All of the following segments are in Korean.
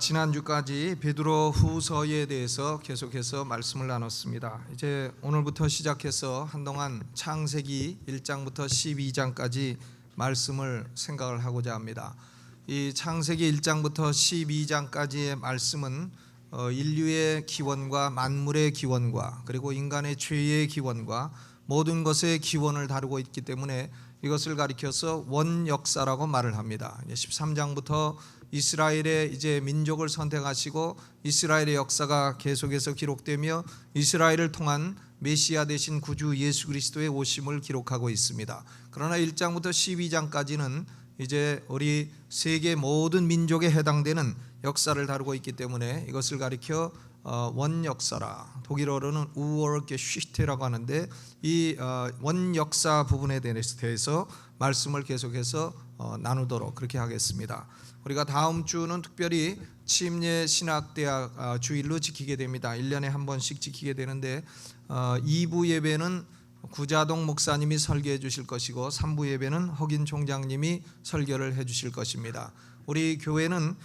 지난주까지 베드로 후서에 대해서 계속해서 말씀을 나눴습니다. 이제 오늘부터 시작해서 한동안 창세기 1장부터 12장까지 말씀을 생각을 하고자 합니다. 이 창세기 1장부터 12장까지의 말씀은 인류의 기원과 만물의 기원과 그리고 인간의 죄의 기원과 모든 것의 기원을 다루고 있기 때문에 이것을 가리켜서 원역사라고 말을 합니다. 13장부터 이스라엘의 이제 민족을 선택하시고 이스라엘의 역사가 계속해서 기록되며 이스라엘을 통한 메시아 되신 구주 예수 그리스도의 오심을 기록하고 있습니다. 그러나 1장부터 12장까지는 이제 우리 세계 모든 민족에 해당되는 역사를 다루고 있기 때문에 이것을 가리켜 원역사라, 독일어로는 우월게슈히테라고 하는데 이 원역사 부분에 대해서 말씀을 계속해서 나누도록 그렇게 하겠습니다. 우리가 다음 주는 특별히 침례 신학대학 주일로 지키게 됩니다. 1년에 한 번씩 지키게 되는데 2부 예배는 구자동 목사님이 설교해 주실 것이고 3부 예배는 허긴 총장님이 설교를 해 주실 것입니다. 우리 교회는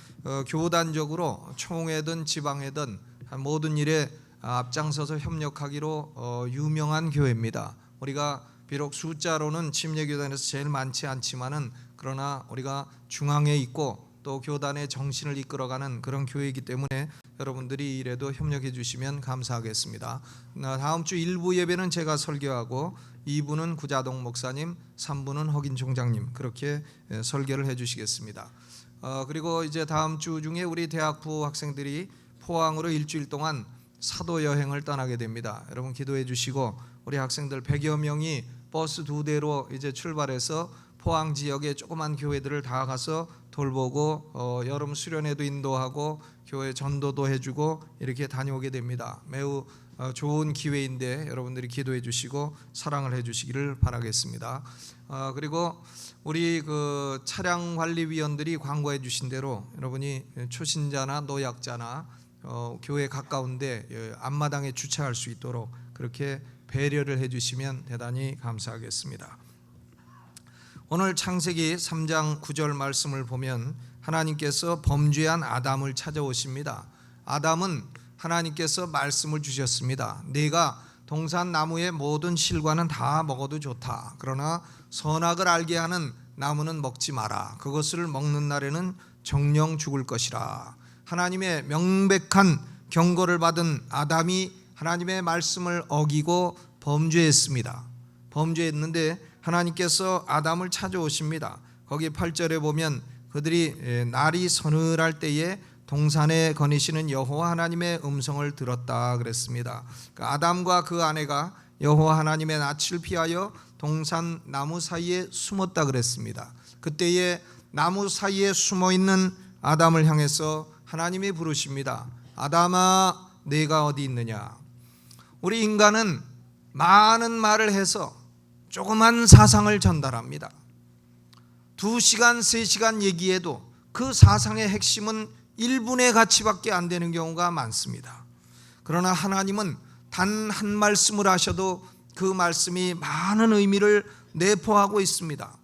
교단적으로 총회든 지방회든 모든 일에 앞장서서 협력하기로 유명한 교회입니다. 우리가 비록 숫자로는 침례교단에서 제일 많지 않지만은 그러나 우리가 중앙에 있고 또 교단의 정신을 이끌어가는 그런 교회이기 때문에 여러분들이 이래도 협력해 주시면 감사하겠습니다. 다음 주 1부 예배는 제가 설교하고 2부는 구자동 목사님, 3부는 허긴 총장님 그렇게 설교를 해 주시겠습니다. 그리고 이제 다음 주 중에 우리 대학부 학생들이 포항으로 일주일 동안 사도 여행을 떠나게 됩니다. 여러분 기도해 주시고 우리 학생들 100여 명이 버스 2대로 이제 출발해서 포항 지역의 조그만 교회들을 다 가서 돌보고 여름 수련회도 인도하고 교회 전도도 해주고 이렇게 다녀오게 됩니다. 매우 좋은 기회인데 여러분들이 기도해 주시고 사랑을 해 주시기를 바라겠습니다. 그리고 우리 그 차량 관리위원들이 광고해 주신 대로 여러분이 초신자나 노약자나 교회 가까운데 앞마당에 주차할 수 있도록 그렇게 배려를 해 주시면 대단히 감사하겠습니다. 오늘 창세기 3장 9절 말씀을 보면 하나님께서 범죄한 아담을 찾아오십니다. 아담은 하나님께서 말씀을 주셨습니다. 네가 동산 나무의 모든 실과는 다 먹어도 좋다. 그러나 선악을 알게 하는 나무는 먹지 마라. 그것을 먹는 날에는 정령 죽을 것이라. 하나님의 명백한 경고를 받은 아담이 하나님의 말씀을 어기고 범죄했습니다. 범죄했는데 하나님께서 아담을 찾아오십니다. 거기 8절에 보면 그들이 날이 서늘할 때에 동산에 거니시는 여호와 하나님의 음성을 들었다 그랬습니다. 아담과 그 아내가 여호와 하나님의 낯을 피하여 동산 나무 사이에 숨었다 그랬습니다. 그때에 나무 사이에 숨어 있는 아담을 향해서 하나님이 부르십니다. 아담아, 네가 어디 있느냐? 우리 인간은 많은 말을 해서 조그만 사상을 전달합니다. 2시간, 3시간 얘기해도 그 사상의 핵심은 1분의 가치밖에 안 되는 경우가 많습니다. 그러나 하나님은 단 한 말씀을 하셔도 그 말씀이 많은 의미를 내포하고 있습니다.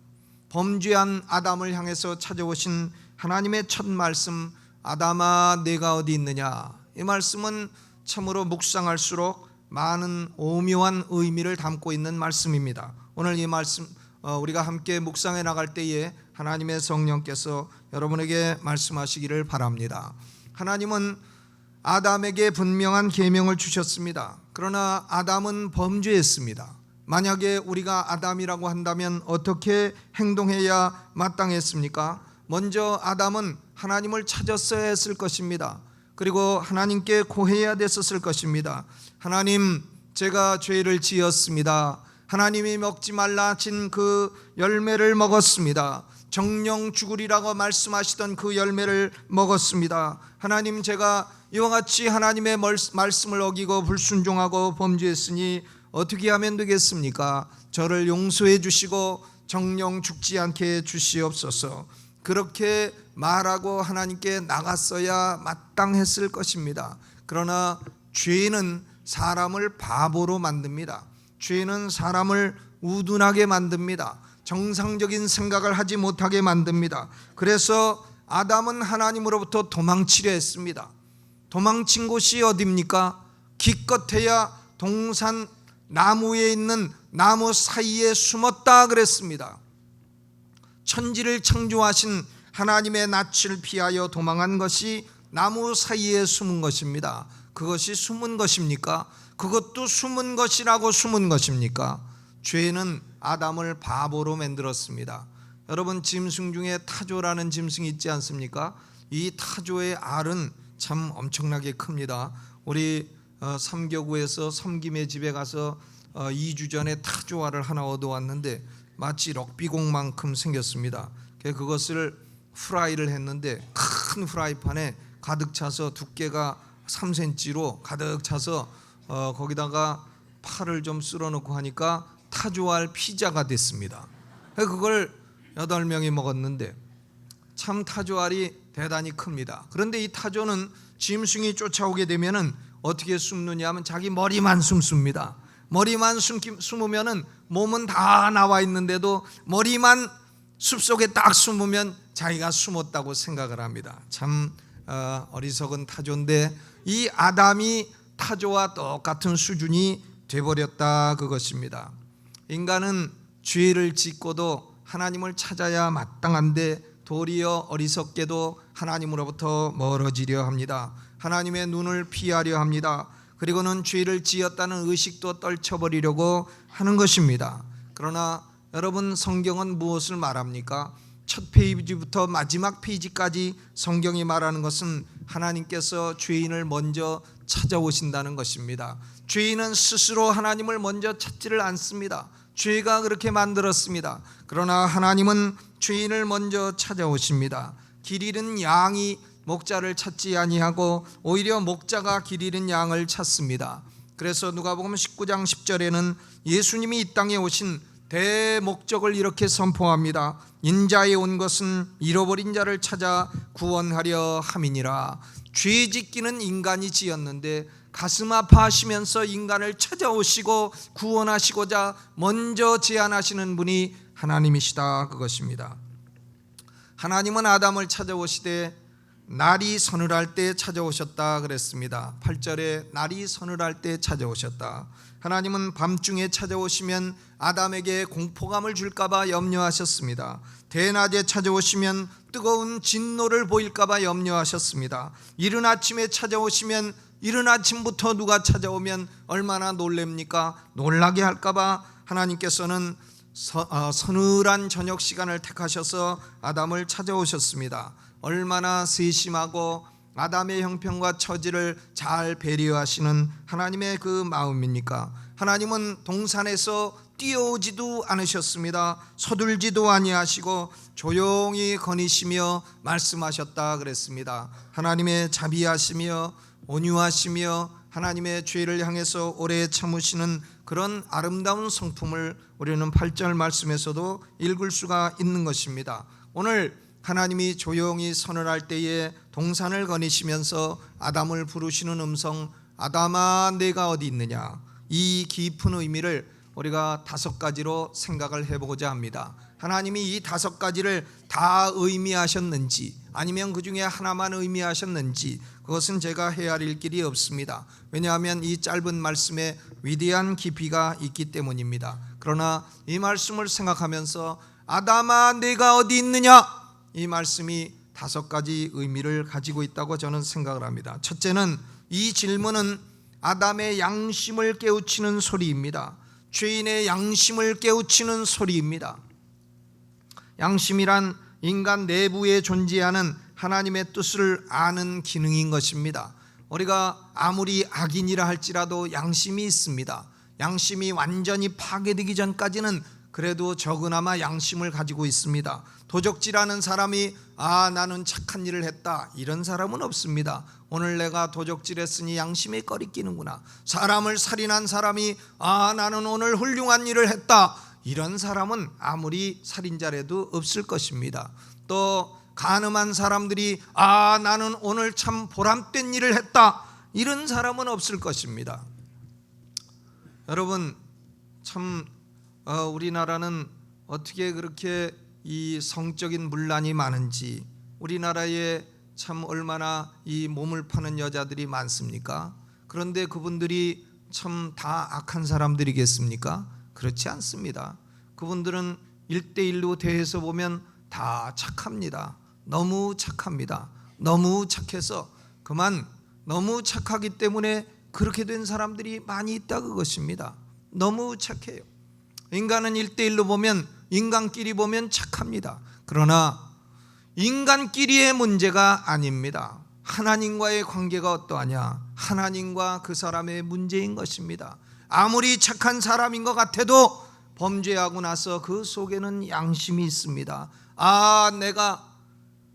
범죄한 아담을 향해서 찾아오신 하나님의 첫 말씀, 아담아 네가 어디 있느냐? 이 말씀은 참으로 묵상할수록 많은 오묘한 의미를 담고 있는 말씀입니다. 오늘 이 말씀 우리가 함께 묵상해 나갈 때에 하나님의 성령께서 여러분에게 말씀하시기를 바랍니다. 하나님은 아담에게 분명한 계명을 주셨습니다. 그러나 아담은 범죄했습니다. 만약에 우리가 아담이라고 한다면 어떻게 행동해야 마땅했습니까? 먼저 아담은 하나님을 찾았어야 했을 것입니다. 그리고 하나님께 고해야 됐었을 것입니다. 하나님, 제가 죄를 지었습니다. 하나님이 먹지 말라 하신 그 열매를 먹었습니다. 정령 죽으리라고 말씀하시던 그 열매를 먹었습니다. 하나님, 제가 이와 같이 하나님의 말씀을 어기고 불순종하고 범죄했으니 어떻게 하면 되겠습니까? 저를 용서해 주시고 정령 죽지 않게 해 주시옵소서. 그렇게 말하고 하나님께 나갔어야 마땅했을 것입니다. 그러나 죄는 사람을 바보로 만듭니다. 죄는 사람을 우둔하게 만듭니다. 정상적인 생각을 하지 못하게 만듭니다. 그래서 아담은 하나님으로부터 도망치려 했습니다. 도망친 곳이 어디입니까? 기껏해야 동산 나무에 있는 나무 사이에 숨었다 그랬습니다. 천지를 창조하신 하나님의 낯을 피하여 도망한 것이 나무 사이에 숨은 것입니다. 그것이 숨은 것입니까? 그것도 숨은 것이라고 숨은 것입니까? 죄는 아담을 바보로 만들었습니다. 여러분, 짐승 중에 타조라는 짐승이 있지 않습니까? 이 타조의 알은 참 엄청나게 큽니다. 우리 삼교구에서 섬김의 집에 가서 2주 전에 타조알을 하나 얻어왔는데 마치 럭비공만큼 생겼습니다. 그것을 프라이를 했는데 큰 프라이팬에 가득 차서 두께가 3cm로 가득 차서 거기다가 파를 좀 쓸어 놓고 하니까 타조알 피자가 됐습니다. 그걸 8명이 먹었는데 참 타조알이 대단히 큽니다. 그런데 이 타조는 짐승이 쫓아오게 되면은 어떻게 숨느냐 하면 자기 머리만 숨습니다. 머리만 숨으면은 몸은 다 나와 있는데도 머리만 숲속에 딱 숨으면 자기가 숨었다고 생각을 합니다. 참 어리석은 타조인데 이 아담이 타조와 똑같은 수준이 돼버렸다 그것입니다. 인간은 죄를 짓고도 하나님을 찾아야 마땅한데 도리어 어리석게도 하나님으로부터 멀어지려 합니다. 하나님의 눈을 피하려 합니다. 그리고는 죄를 지었다는 의식도 떨쳐버리려고 하는 것입니다. 그러나 여러분, 성경은 무엇을 말합니까? 첫 페이지부터 마지막 페이지까지 성경이 말하는 것은 하나님께서 죄인을 먼저 찾아오신다는 것입니다. 죄인은 스스로 하나님을 먼저 찾지를 않습니다. 죄가 그렇게 만들었습니다. 그러나 하나님은 죄인을 먼저 찾아오십니다. 길 잃은 양이 목자를 찾지 아니하고 오히려 목자가 길 잃은 양을 찾습니다. 그래서 누가복음 19장 10절에는 예수님이 이 땅에 오신 대목적을 이렇게 선포합니다. 인자에 온 것은 잃어버린 자를 찾아 구원하려 함이니라. 죄 짓기는 인간이 지었는데 가슴 아파하시면서 인간을 찾아오시고 구원하시고자 먼저 제안하시는 분이 하나님이시다 그것입니다. 하나님은 아담을 찾아오시되 날이 서늘할 때 찾아오셨다 그랬습니다. 8절에 날이 서늘할 때 찾아오셨다. 하나님은 밤중에 찾아오시면 아담에게 공포감을 줄까봐 염려하셨습니다. 대낮에 찾아오시면 뜨거운 진노를 보일까봐 염려하셨습니다. 이른 아침에 찾아오시면 이른 아침부터 누가 찾아오면 얼마나 놀랍니까? 놀라게 할까봐 하나님께서는 서늘한 저녁 시간을 택하셔서 아담을 찾아오셨습니다. 얼마나 세심하고 아담의 형편과 처지를 잘 배려하시는 하나님의 그 마음입니까? 하나님은 동산에서 뛰어오지도 않으셨습니다. 서둘지도 아니하시고 조용히 거니시며 말씀하셨다 그랬습니다. 하나님의 자비하시며 온유하시며 하나님의 죄를 향해서 오래 참으시는 그런 아름다운 성품을 우리는 8절 말씀에서도 읽을 수가 있는 것입니다. 오늘 하나님이 조용히 서늘할 때에 동산을 거니시면서 아담을 부르시는 음성, 아담아 내가 어디 있느냐, 이 깊은 의미를 우리가 5가지로 생각을 해보고자 합니다. 하나님이 이 5가지를 다 의미하셨는지 아니면 그 중에 하나만 의미하셨는지 그것은 제가 헤아릴 길이 없습니다. 왜냐하면 이 짧은 말씀에 위대한 깊이가 있기 때문입니다. 그러나 이 말씀을 생각하면서 아담아 내가 어디 있느냐, 이 말씀이 5가지 의미를 가지고 있다고 저는 생각을 합니다. 첫째는 이 질문은 아담의 양심을 깨우치는 소리입니다. 죄인의 양심을 깨우치는 소리입니다. 양심이란 인간 내부에 존재하는 하나님의 뜻을 아는 기능인 것입니다. 우리가 아무리 악인이라 할지라도 양심이 있습니다. 양심이 완전히 파괴되기 전까지는 그래도 적으나마 양심을 가지고 있습니다. 도적질하는 사람이 나는 착한 일을 했다 이런 사람은 없습니다. 오늘 내가 도적질했으니 양심에 꺼리끼는구나. 사람을 살인한 사람이 나는 오늘 훌륭한 일을 했다 이런 사람은 아무리 살인자라도 없을 것입니다. 또 간음한 사람들이 나는 오늘 참 보람된 일을 했다 이런 사람은 없을 것입니다. 여러분, 참 우리나라는 어떻게 그렇게 이 성적인 문란이 많은지, 우리나라에 참 얼마나 이 몸을 파는 여자들이 많습니까? 그런데 그분들이 참 다 악한 사람들이겠습니까? 그렇지 않습니다. 그분들은 1대1로 대해서 보면 다 착합니다. 너무 착합니다. 너무 착해서 그만 너무 착하기 때문에 그렇게 된 사람들이 많이 있다 그것입니다. 너무 착해요. 인간은 1대1로 보면 인간끼리 보면 착합니다. 그러나 인간끼리의 문제가 아닙니다. 하나님과의 관계가 어떠하냐? 하나님과 그 사람의 문제인 것입니다. 아무리 착한 사람인 것 같아도 범죄하고 나서 그 속에는 양심이 있습니다. 아, 내가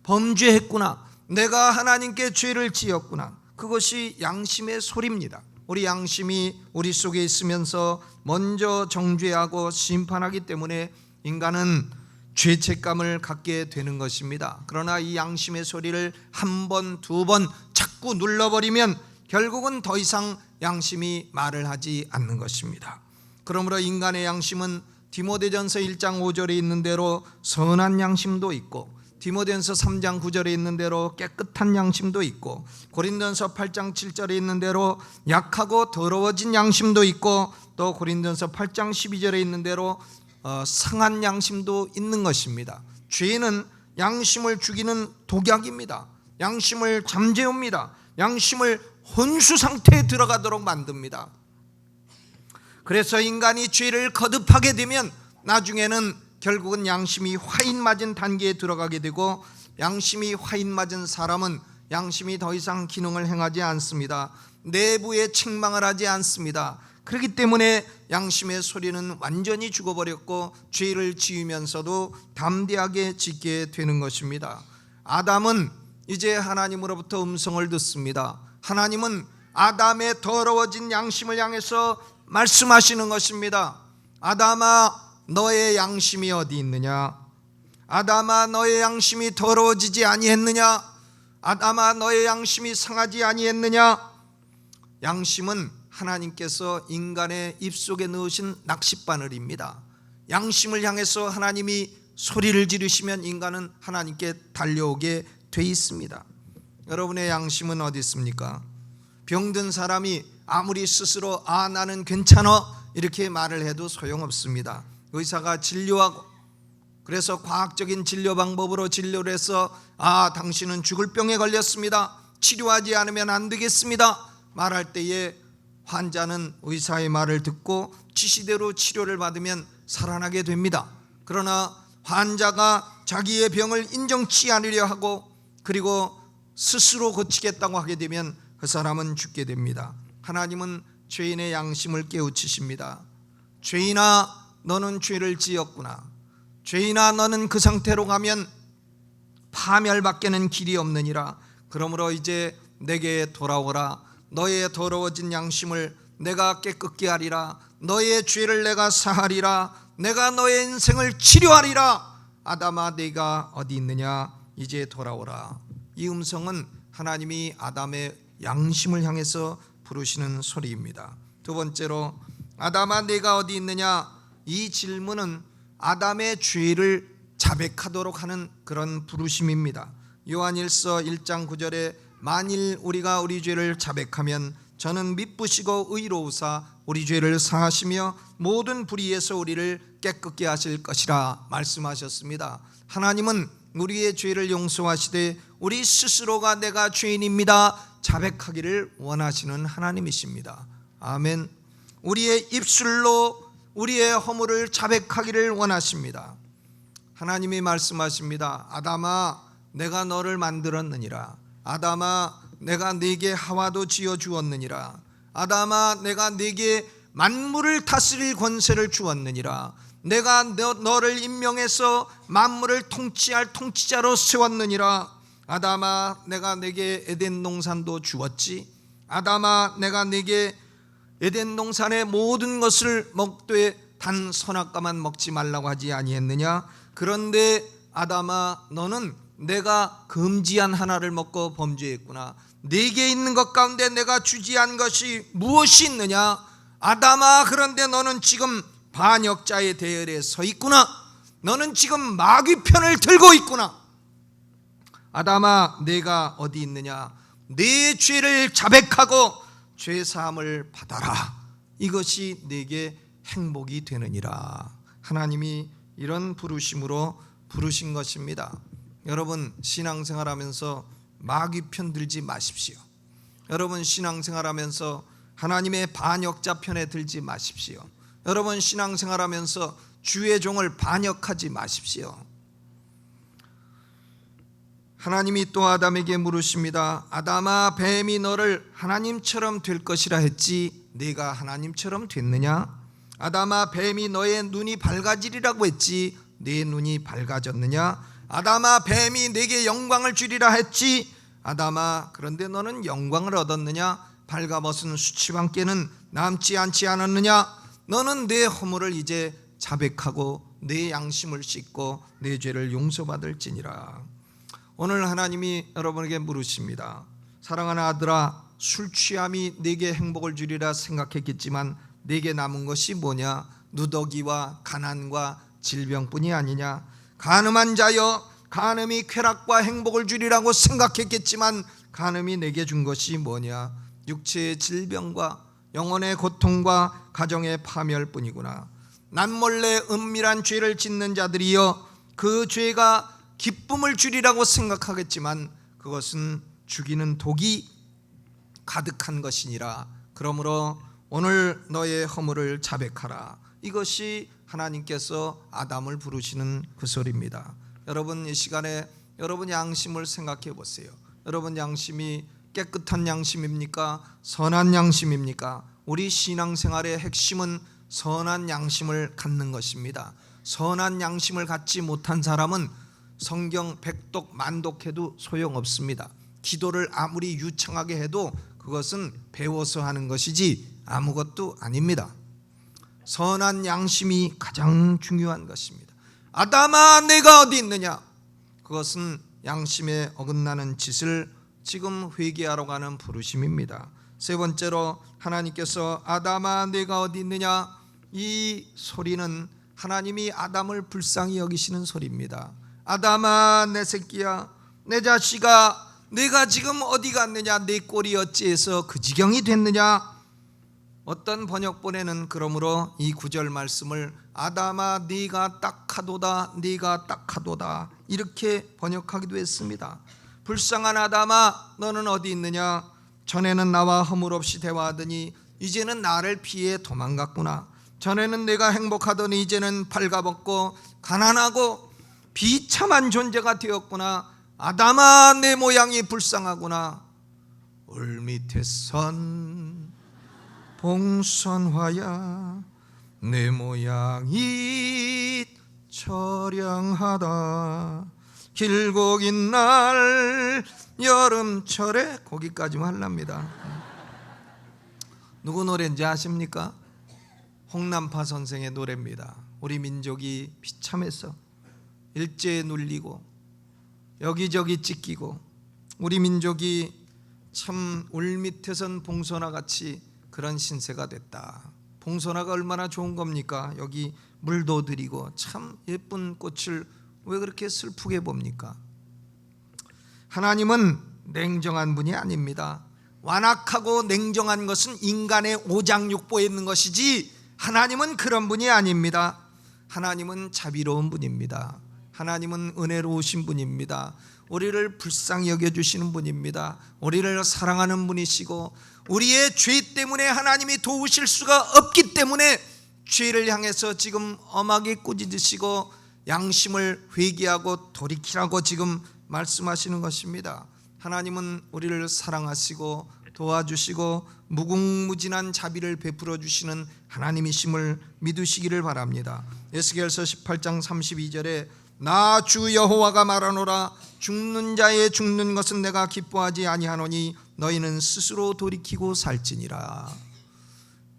범죄했구나. 내가 하나님께 죄를 지었구나. 그것이 양심의 소리입니다. 우리 양심이 우리 속에 있으면서 먼저 정죄하고 심판하기 때문에 인간은 죄책감을 갖게 되는 것입니다. 그러나 이 양심의 소리를 한 번, 두 번 자꾸 눌러버리면 결국은 더 이상 양심이 말을 하지 않는 것입니다. 그러므로 인간의 양심은 디모데전서 1장 5절에 있는 대로 선한 양심도 있고, 디모데전서 3장 9절에 있는 대로 깨끗한 양심도 있고, 고린도전서 8장 7절에 있는 대로 약하고 더러워진 양심도 있고, 또 고린도전서 8장 12절에 있는 대로 상한 양심도 있는 것입니다. 죄는 양심을 죽이는 독약입니다. 양심을 잠재웁니다. 양심을 혼수 상태에 들어가도록 만듭니다. 그래서 인간이 죄를 거듭하게 되면 나중에는 결국은 양심이 화인 맞은 단계에 들어가게 되고, 양심이 화인 맞은 사람은 양심이 더 이상 기능을 행하지 않습니다. 내부에 책망을 하지 않습니다. 그렇기 때문에 양심의 소리는 완전히 죽어버렸고 죄를 지으면서도 담대하게 짓게 되는 것입니다. 아담은 이제 하나님으로부터 음성을 듣습니다. 하나님은 아담의 더러워진 양심을 향해서 말씀하시는 것입니다. 아담아, 너의 양심이 어디 있느냐? 아담아, 너의 양심이 더러워지지 아니했느냐? 아담아, 너의 양심이 상하지 아니했느냐? 양심은 하나님께서 인간의 입속에 넣으신 낚싯바늘입니다. 양심을 향해서 하나님이 소리를 지르시면 인간은 하나님께 달려오게 돼 있습니다. 여러분의 양심은 어디 있습니까? 병든 사람이 아무리 스스로 아 나는 괜찮아 이렇게 말을 해도 소용없습니다. 의사가 진료하고, 그래서 과학적인 진료 방법으로 진료를 해서 아 당신은 죽을 병에 걸렸습니다, 치료하지 않으면 안 되겠습니다 말할 때에 환자는 의사의 말을 듣고 지시대로 치료를 받으면 살아나게 됩니다. 그러나 환자가 자기의 병을 인정치 않으려 하고 그리고 스스로 고치겠다고 하게 되면 그 사람은 죽게 됩니다. 하나님은 죄인의 양심을 깨우치십니다. 죄인아, 너는 죄를 지었구나. 죄인아, 너는 그 상태로 가면 파멸밖에는 길이 없느니라. 그러므로 이제 내게 돌아오라. 너의 더러워진 양심을 내가 깨끗게 하리라. 너의 죄를 내가 사하리라. 내가 너의 인생을 치료하리라. 아담아, 네가 어디 있느냐? 이제 돌아오라. 이 음성은 하나님이 아담의 양심을 향해서 부르시는 소리입니다. 두 번째로, 아담아 네가 어디 있느냐? 이 질문은 아담의 죄를 자백하도록 하는 그런 부르심입니다. 요한일서 1장 9절에 만일 우리가 우리 죄를 자백하면 저는 미쁘시고 의로우사 우리 죄를 사하시며 모든 불의에서 우리를 깨끗게 하실 것이라 말씀하셨습니다. 하나님은 우리의 죄를 용서하시되 우리 스스로가 내가 죄인입니다 자백하기를 원하시는 하나님이십니다. 아멘. 우리의 입술로 우리의 허물을 자백하기를 원하십니다. 하나님이 말씀하십니다. 아담아, 내가 너를 만들었느니라. 아담아, 내가 네게 하와도 지어 주었느니라. 아담아, 내가 네게 만물을 다스릴 권세를 주었느니라. 내가 너를 임명해서 만물을 통치할 통치자로 세웠느니라. 아담아, 내가 네게 에덴 동산도 주었지. 아담아, 내가 네게 에덴 동산의 모든 것을 먹되 단 선악과만 먹지 말라고 하지 아니했느냐? 그런데 아담아, 너는 내가 금지한 하나를 먹고 범죄했구나. 네게 있는 것 가운데 내가 주지 않은 것이 무엇이 있느냐? 아담아, 그런데 너는 지금 반역자의 대열에 서 있구나. 너는 지금 마귀 편을 들고 있구나. 아담아 내가 어디 있느냐? 내 죄를 자백하고 죄 사함을 받아라. 이것이 내게 행복이 되느니라. 하나님이 이런 부르심으로 부르신 것입니다. 여러분 신앙생활하면서 마귀 편 들지 마십시오. 여러분 신앙생활하면서 하나님의 반역자 편에 들지 마십시오. 여러분 신앙생활하면서 주의 종을 반역하지 마십시오. 하나님이 또 아담에게 물으십니다. 아담아 뱀이 너를 하나님처럼 될 것이라 했지 네가 하나님처럼 됐느냐? 아담아 뱀이 너의 눈이 밝아지리라고 했지 네 눈이 밝아졌느냐? 아담아 뱀이 내게 영광을 주리라 했지 아담아 그런데 너는 영광을 얻었느냐? 발가벗은 수치방께는 남지 않지 않았느냐? 너는 내 허물을 이제 자백하고 내 양심을 씻고 내 죄를 용서받을지니라. 오늘 하나님이 여러분에게 물으십니다. 사랑하는 아들아, 술 취함이 내게 행복을 주리라 생각했겠지만 내게 남은 것이 뭐냐? 누더기와 가난과 질병뿐이 아니냐? 간음한 자여, 간음이 쾌락과 행복을 주리라고 생각했겠지만 간음이 내게 준 것이 뭐냐? 육체의 질병과 영혼의 고통과 가정의 파멸뿐이구나. 남몰래 은밀한 죄를 짓는 자들이여, 그 죄가 기쁨을 주리라고 생각하겠지만 그것은 죽이는 독이 가득한 것이니라. 그러므로 오늘 너의 허물을 자백하라. 이것이 하나님께서 아담을 부르시는 그 소리입니다. 여러분 이 시간에 여러분 양심을 생각해 보세요. 여러분 양심이 깨끗한 양심입니까? 선한 양심입니까? 우리 신앙생활의 핵심은 선한 양심을 갖는 것입니다. 선한 양심을 갖지 못한 사람은 성경 백독 만독해도 소용없습니다. 기도를 아무리 유창하게 해도 그것은 배워서 하는 것이지 아무것도 아닙니다. 선한 양심이 가장 중요한 것입니다. 아담아 내가 어디 있느냐? 그것은 양심에 어긋나는 짓을 지금 회개하러 가는 부르심입니다. 세 번째로 하나님께서 아담아 내가 어디 있느냐? 이 소리는 하나님이 아담을 불쌍히 여기시는 소리입니다. 아담아 내 새끼야, 내 자식아, 내가 지금 어디 갔느냐? 내 꼴이 어찌해서 그 지경이 됐느냐? 어떤 번역본에는 그러므로 이 구절 말씀을 아담아 네가 딱하도다, 네가 딱하도다 이렇게 번역하기도 했습니다. 불쌍한 아담아 너는 어디 있느냐? 전에는 나와 허물 없이 대화하더니 이제는 나를 피해 도망갔구나. 전에는 내가 행복하더니 이제는 발가벗고 가난하고 비참한 존재가 되었구나. 아담아 내 모양이 불쌍하구나. 울 밑에선 봉선화야 내 모양이 처량하다. 길고 긴 날 여름철에 거기까지만 하랍니다. 누구 노래인지 아십니까? 홍남파 선생의 노래입니다. 우리 민족이 비참해서 일제에 눌리고 여기저기 찢기고 우리 민족이 참 울 밑에선 봉선화 같이 그런 신세가 됐다. 봉선화가 얼마나 좋은 겁니까? 여기 물도 드리고 참 예쁜 꽃을 왜 그렇게 슬프게 봅니까? 하나님은 냉정한 분이 아닙니다. 완악하고 냉정한 것은 인간의 오장육부에 있는 것이지 하나님은 그런 분이 아닙니다. 하나님은 자비로운 분입니다. 하나님은 은혜로우신 분입니다. 우리를 불쌍히 여겨주시는 분입니다. 우리를 사랑하는 분이시고 우리의 죄 때문에 하나님이 도우실 수가 없기 때문에 죄를 향해서 지금 엄하게 꾸짖으시고 양심을 회개하고 돌이키라고 지금 말씀하시는 것입니다. 하나님은 우리를 사랑하시고 도와주시고 무궁무진한 자비를 베풀어 주시는 하나님이심을 믿으시기를 바랍니다. 에스겔서 18장 32절에 나 주 여호와가 말하노라. 죽는 자의 죽는 것은 내가 기뻐하지 아니하노니 너희는 스스로 돌이키고 살지니라.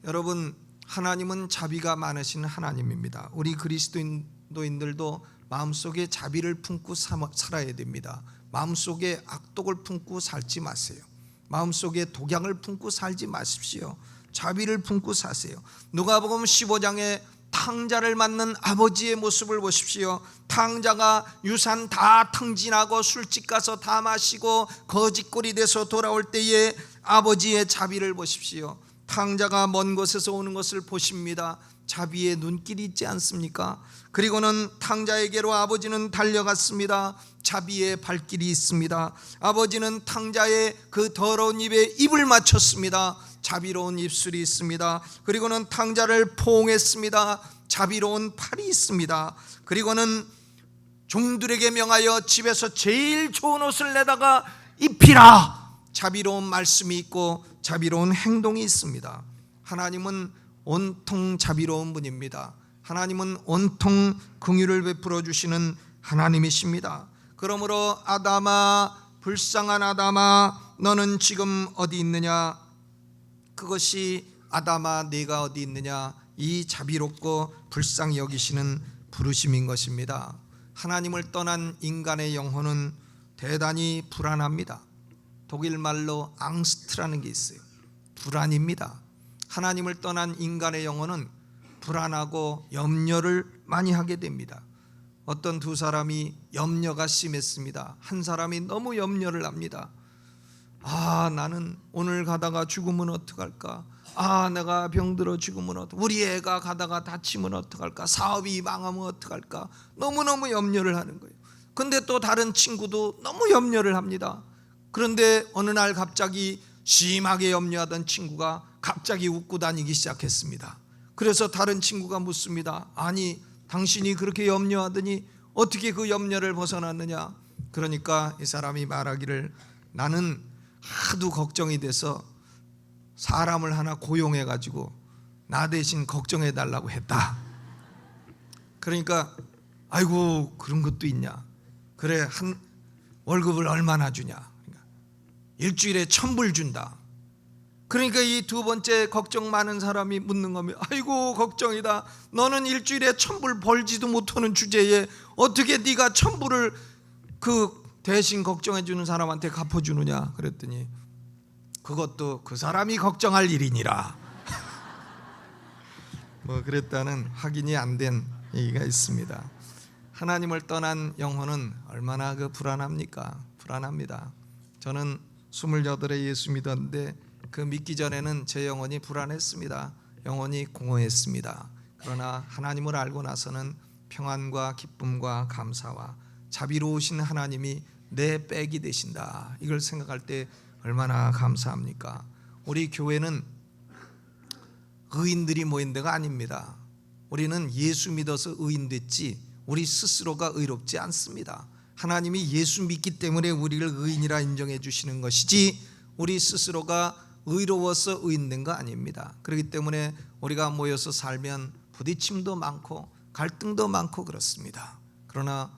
여러분 하나님은 자비가 많으신 하나님입니다. 우리 그리스도인들도 마음속에 자비를 품고 살아야 됩니다. 마음속에 악독을 품고 살지 마세요. 마음속에 독약을 품고 살지 마십시오. 자비를 품고 사세요. 누가복음 15장에 탕자를 맞는 아버지의 모습을 보십시오. 탕자가 유산 다 탕진하고 술집 가서 다 마시고 거짓골이 돼서 돌아올 때에 아버지의 자비를 보십시오. 탕자가 먼 곳에서 오는 것을 보십니다. 자비의 눈길이 있지 않습니까? 그리고는 탕자에게로 아버지는 달려갔습니다. 자비의 발길이 있습니다. 아버지는 탕자의 그 더러운 입에 입을 맞췄습니다. 자비로운 입술이 있습니다. 그리고는 탕자를 포옹했습니다. 자비로운 팔이 있습니다. 그리고는 종들에게 명하여 집에서 제일 좋은 옷을 내다가 입히라. 자비로운 말씀이 있고 자비로운 행동이 있습니다. 하나님은 온통 자비로운 분입니다. 하나님은 온통 긍휼을 베풀어 주시는 하나님이십니다. 그러므로 아담아, 불쌍한 아담아, 너는 지금 어디 있느냐? 그것이 아담아 네가 어디 있느냐, 이 자비롭고 불쌍히 여기시는 부르심인 것입니다. 하나님을 떠난 인간의 영혼은 대단히 불안합니다. 독일말로 앙스트라는 게 있어요. 불안입니다. 하나님을 떠난 인간의 영혼은 불안하고 염려를 많이 하게 됩니다. 어떤 두 사람이 염려가 심했습니다. 한 사람이 너무 염려를 합니다. 나는 오늘 가다가 죽으면 어떡할까? 내가 병들어 죽으면 어떡할까? 우리 애가 가다가 다치면 어떡할까? 사업이 망하면 어떡할까? 너무너무 염려를 하는 거예요. 근데 또 다른 친구도 너무 염려를 합니다. 그런데 어느 날 갑자기 심하게 염려하던 친구가 갑자기 웃고 다니기 시작했습니다. 그래서 다른 친구가 묻습니다. 아니, 당신이 그렇게 염려하더니 어떻게 그 염려를 벗어났느냐? 그러니까 이 사람이 말하기를, 나는 하도 걱정이 돼서 사람을 하나 고용해 가지고 나 대신 걱정해 달라고 했다. 그러니까 아이고, 그런 것도 있냐? 그래, 한 월급을 얼마나 주냐? 그러니까 일주일에 1,000불 준다. 그러니까 이 두 번째 걱정 많은 사람이 묻는 겁니다. 아이고, 걱정이다. 너는 일주일에 1,000불 벌지도 못하는 주제에 어떻게 네가 1,000불을 그 대신 걱정해 주는 사람한테 갚아주느냐? 그랬더니 그것도 그 사람이 걱정할 일이니라. 그랬다는 확인이 안 된 얘기가 있습니다. 하나님을 떠난 영혼은 얼마나 불안합니까? 불안합니다. 저는 28에 예수 믿었는데 그 믿기 전에는 제 영혼이 불안했습니다. 영혼이 공허했습니다. 그러나 하나님을 알고 나서는 평안과 기쁨과 감사와 자비로우신 하나님이 내 백이 되신다, 이걸 생각할 때 얼마나 감사합니까? 우리 교회는 의인들이 모인 데가 아닙니다. 우리는 예수 믿어서 의인 됐지 우리 스스로가 의롭지 않습니다. 하나님이 예수 믿기 때문에 우리를 의인이라 인정해 주시는 것이지 우리 스스로가 의로워서 의인된 거 아닙니다. 그렇기 때문에 우리가 모여서 살면 부딪힘도 많고 갈등도 많고 그렇습니다. 그러나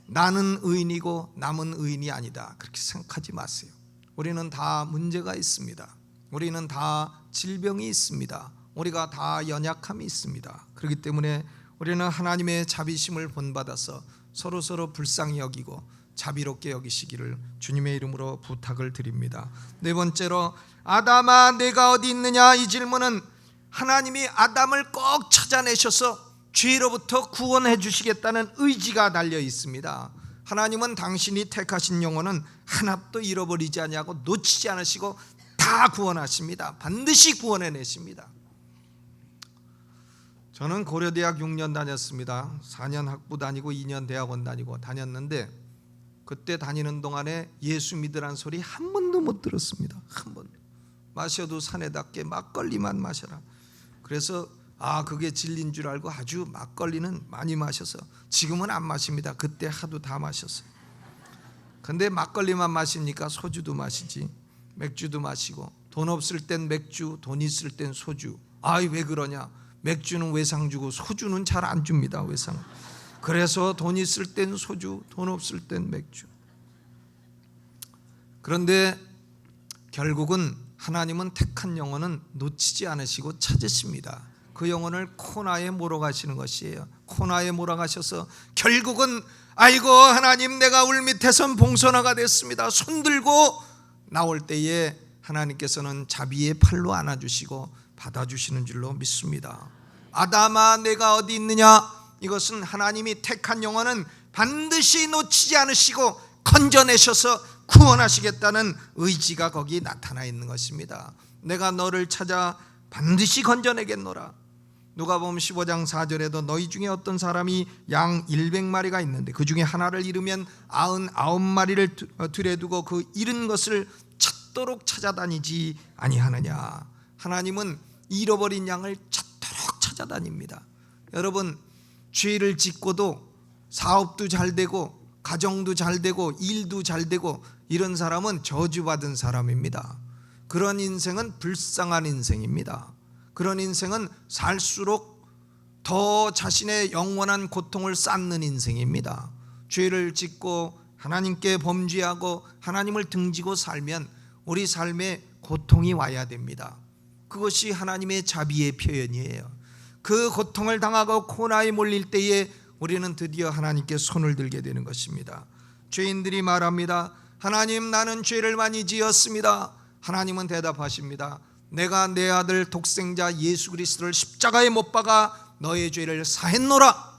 나는 의인이고 남은 의인이 아니다, 그렇게 생각하지 마세요. 우리는 다 문제가 있습니다. 우리는 다 질병이 있습니다. 우리가 다 연약함이 있습니다. 그렇기 때문에 우리는 하나님의 자비심을 본받아서 서로 불쌍히 여기고 자비롭게 여기시기를 주님의 이름으로 부탁을 드립니다. 네 번째로, 아담아 내가 어디 있느냐? 이 질문은 하나님이 아담을 꼭 찾아내셔서 죄로부터 구원해 주시겠다는 의지가 달려 있습니다. 하나님은 당신이 택하신 영혼은 하나도 잃어버리지 아니하고 놓치지 않으시고 다 구원하십니다. 반드시 구원해내십니다. 저는 고려대학 6년 다녔습니다. 4년 학부 다니고 2년 대학원 다녔는데 그때 다니는 동안에 예수 믿으란 소리 한 번도 못 들었습니다. 한 번도. 마셔도 사내답게 막걸리만 마셔라. 그래서 그게 진리인 줄 알고 아주 막걸리는 많이 마셔서, 지금은 안 마십니다. 그때 하도 다 마셨어요. 근데 막걸리만 마시니까 소주도 마시지, 맥주도 마시고, 돈 없을 땐 맥주, 돈 있을 땐 소주. 왜 그러냐? 맥주는 외상 주고 소주는 잘 안 줍니다. 외상. 그래서 돈 있을 땐 소주, 돈 없을 땐 맥주. 그런데 결국은 하나님은 택한 영혼은 놓치지 않으시고 찾으십니다. 그 영혼을 코나에 몰아가시는 것이에요. 코나에 몰아가셔서 결국은 아이고 하나님, 내가 울 밑에선 봉선화가 됐습니다. 손들고 나올 때에 하나님께서는 자비의 팔로 안아주시고 받아주시는 줄로 믿습니다. 아담아 내가 어디 있느냐, 이것은 하나님이 택한 영혼은 반드시 놓치지 않으시고 건져내셔서 구원하시겠다는 의지가 거기 나타나 있는 것입니다. 내가 너를 찾아 반드시 건져내겠노라. 누가복음 15장 4절에도 너희 중에 어떤 사람이 양 100마리가 있는데 그 중에 하나를 잃으면 99마리를 들여두고 그 잃은 것을 찾도록 찾아다니지 아니하느냐. 하나님은 잃어버린 양을 찾도록 찾아다닙니다. 여러분, 죄를 짓고도 사업도 잘 되고 가정도 잘 되고 일도 잘 되고 이런 사람은 저주받은 사람입니다. 그런 인생은 불쌍한 인생입니다. 그런 인생은 살수록 더 자신의 영원한 고통을 쌓는 인생입니다. 죄를 짓고 하나님께 범죄하고 하나님을 등지고 살면 우리 삶에 고통이 와야 됩니다. 그것이 하나님의 자비의 표현이에요. 그 고통을 당하고 고난에 몰릴 때에 우리는 드디어 하나님께 손을 들게 되는 것입니다. 죄인들이 말합니다. 하나님, 나는 죄를 많이 지었습니다. 하나님은 대답하십니다. 내가 내 아들 독생자 예수 그리스도를 십자가에 못 박아 너의 죄를 사했노라.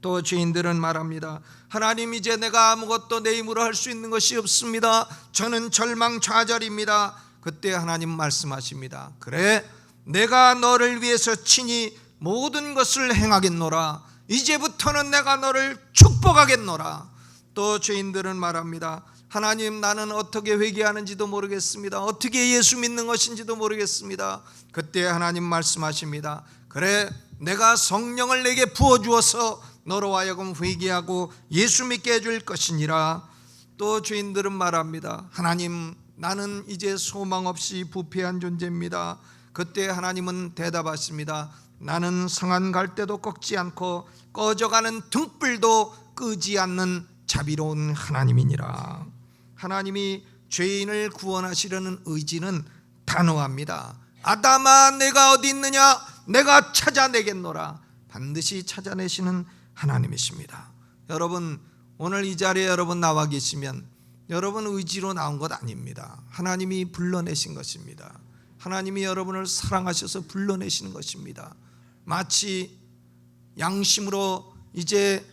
또 죄인들은 말합니다. 하나님, 이제 내가 아무것도 내 힘으로 할 수 있는 것이 없습니다. 저는 절망좌절입니다. 그때 하나님 말씀하십니다. 그래, 내가 너를 위해서 친히 모든 것을 행하겠노라. 이제부터는 내가 너를 축복하겠노라. 또 죄인들은 말합니다. 하나님, 나는 어떻게 회개하는지도 모르겠습니다. 어떻게 예수 믿는 것인지도 모르겠습니다. 그때 하나님 말씀하십니다. 그래, 내가 성령을 내게 부어주어서 너로 하여금 회개하고 예수 믿게 해줄 것이니라. 또 죄인들은 말합니다. 하나님, 나는 이제 소망 없이 부패한 존재입니다. 그때 하나님은 대답하십니다. 나는 상한 갈대도 꺾지 않고 꺼져가는 등불도 끄지 않는 자비로운 하나님이니라. 하나님이 죄인을 구원하시려는 의지는 단호합니다. 아담아 내가 어디 있느냐, 내가 찾아내겠노라. 반드시 찾아내시는 하나님이십니다. 여러분, 오늘 이 자리에 여러분 나와 계시면 여러분 의지로 나온 것 아닙니다. 하나님이 불러내신 것입니다. 하나님이 여러분을 사랑하셔서 불러내시는 것입니다. 마치 양심으로 이제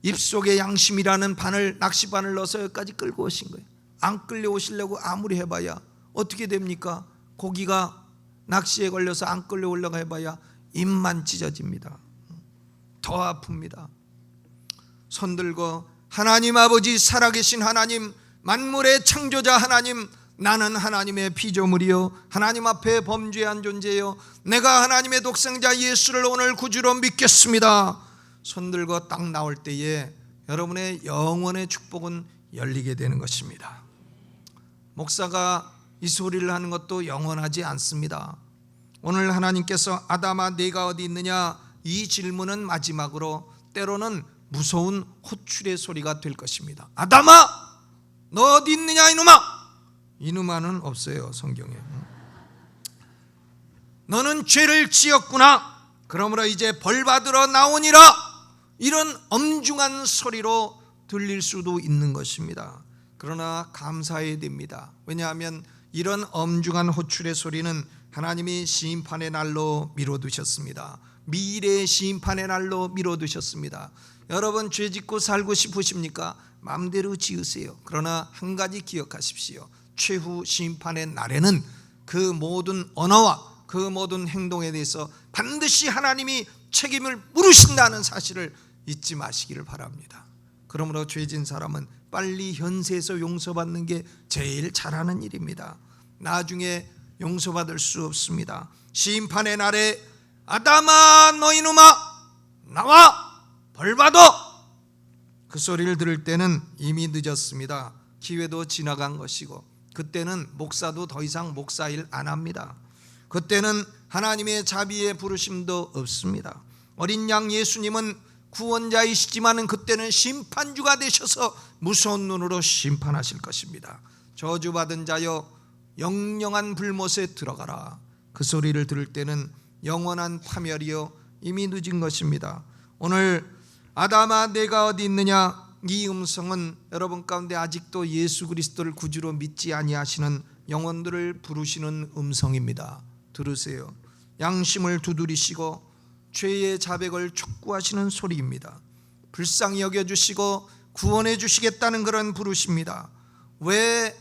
입속에 양심이라는 낚시바늘 넣어서 여기까지 끌고 오신 거예요. 안 끌려오시려고 아무리 해봐야 어떻게 됩니까? 고기가 낚시에 걸려서 안 끌려오려고 해봐야 입만 찢어집니다. 더 아픕니다. 손 들고 하나님 아버지, 살아계신 하나님, 만물의 창조자 하나님, 나는 하나님의 피조물이요 하나님 앞에 범죄한 존재요, 내가 하나님의 독생자 예수를 오늘 구주로 믿겠습니다. 손 들고 딱 나올 때에 여러분의 영원의 축복은 열리게 되는 것입니다. 목사가 이 소리를 하는 것도 영원하지 않습니다. 오늘 하나님께서 아담아 내가 어디 있느냐, 이 질문은 마지막으로 때로는 무서운 호출의 소리가 될 것입니다. 아담아 너 어디 있느냐 이놈아. 이놈아는 없어요 성경에. 너는 죄를 지었구나, 그러므로 이제 벌 받으러 나오니라. 이런 엄중한 소리로 들릴 수도 있는 것입니다. 그러나 감사해야 됩니다. 왜냐하면 이런 엄중한 호출의 소리는 하나님이 심판의 날로 미뤄두셨습니다. 미래의 심판의 날로 미뤄두셨습니다. 여러분, 죄 짓고 살고 싶으십니까? 마음대로 지으세요. 그러나 한 가지 기억하십시오. 최후 심판의 날에는 그 모든 언어와 그 모든 행동에 대해서 반드시 하나님이 책임을 물으신다는 사실을 잊지 마시기를 바랍니다. 그러므로 죄진 사람은 빨리 현세에서 용서받는 게 제일 잘하는 일입니다. 나중에 용서받을 수 없습니다. 심판의 날에 아담아 너 이놈아 나와 벌받아. 그 소리를 들을 때는 이미 늦었습니다. 기회도 지나간 것이고, 그때는 목사도 더 이상 목사일 안 합니다. 그때는 하나님의 자비의 부르심도 없습니다. 어린 양 예수님은 구원자이시지만 그때는 심판주가 되셔서 무서운 눈으로 심판하실 것입니다. 저주받은 자여 영영한 불못에 들어가라. 그 소리를 들을 때는 영원한 파멸이요 이미 늦은 것입니다. 오늘 아담아 내가 어디 있느냐, 이 음성은 여러분 가운데 아직도 예수 그리스도를 구주로 믿지 아니하시는 영혼들을 부르시는 음성입니다. 들으세요. 양심을 두드리시고 죄의 자백을 촉구하시는 소리입니다. 불쌍히 여겨주시고 구원해 주시겠다는 그런 부르십니다. 왜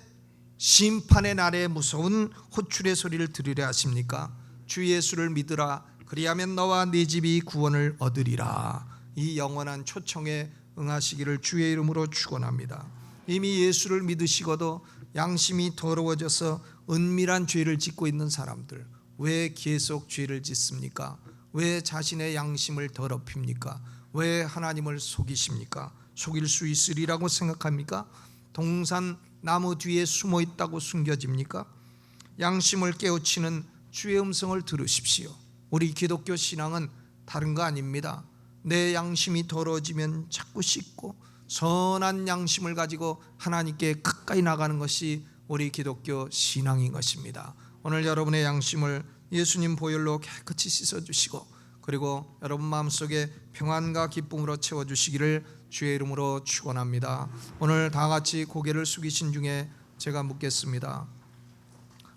심판의 날에 무서운 호출의 소리를 들으려 하십니까? 주 예수를 믿으라. 그리하면 너와 네 집이 구원을 얻으리라. 이 영원한 초청에 응하시기를 주의 이름으로 축원합니다. 이미 예수를 믿으시고도 양심이 더러워져서 은밀한 죄를 짓고 있는 사람들, 왜 계속 죄를 짓습니까? 왜 자신의 양심을 더럽힙니까? 왜 하나님을 속이십니까? 속일 수 있으리라고 생각합니까? 동산 나무 뒤에 숨어 있다고 숨겨집니까? 양심을 깨우치는 주의 음성을 들으십시오. 우리 기독교 신앙은 다른 거 아닙니다. 내 양심이 더러워지면 자꾸 씻고 선한 양심을 가지고 하나님께 가까이 나가는 것이 우리 기독교 신앙인 것입니다. 오늘 여러분의 양심을 예수님 보혈로 깨끗이 씻어주시고 그리고 여러분 마음속에 평안과 기쁨으로 채워주시기를 주의 이름으로 축원합니다. 오늘 다 같이 고개를 숙이신 중에 제가 묻겠습니다.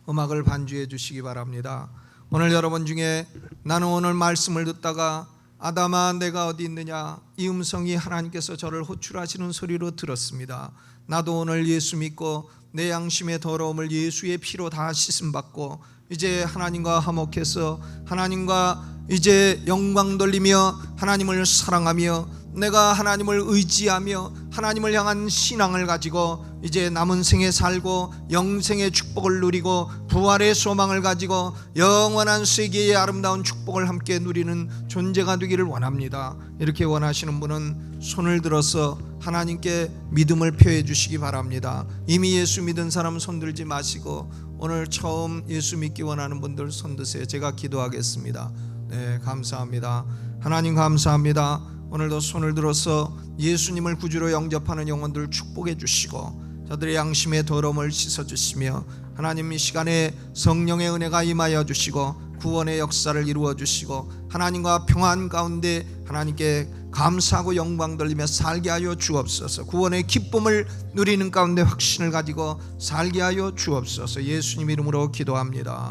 음악을 반주해 주시기 바랍니다. 오늘 여러분 중에 나는 오늘 말씀을 듣다가 아담아 내가 어디 있느냐, 이 음성이 하나님께서 저를 호출하시는 소리로 들었습니다. 나도 오늘 예수 믿고 내 양심의 더러움을 예수의 피로 다 씻음받고 이제 하나님과 화목해서 하나님과 이제 영광 돌리며 하나님을 사랑하며 내가 하나님을 의지하며 하나님을 향한 신앙을 가지고 이제 남은 생에 살고 영생의 축복을 누리고 부활의 소망을 가지고 영원한 세계의 아름다운 축복을 함께 누리는 존재가 되기를 원합니다. 이렇게 원하시는 분은 손을 들어서 하나님께 믿음을 표해 주시기 바랍니다. 이미 예수 믿은 사람 손 들지 마시고 오늘 처음 예수 믿기 원하는 분들 손 드세요. 제가 기도하겠습니다. 네, 감사합니다. 하나님 감사합니다. 오늘도 손을 들어서 예수님을 구주로 영접하는 영혼들 축복해 주시고 저들의 양심의 더러움을 씻어주시며 하나님 이 시간에 성령의 은혜가 임하여 주시고 구원의 역사를 이루어 주시고 하나님과 평안 가운데 하나님께 감사하고 영광 돌리며 살게 하여 주옵소서. 구원의 기쁨을 누리는 가운데 확신을 가지고 살게 하여 주옵소서. 예수님 이름으로 기도합니다.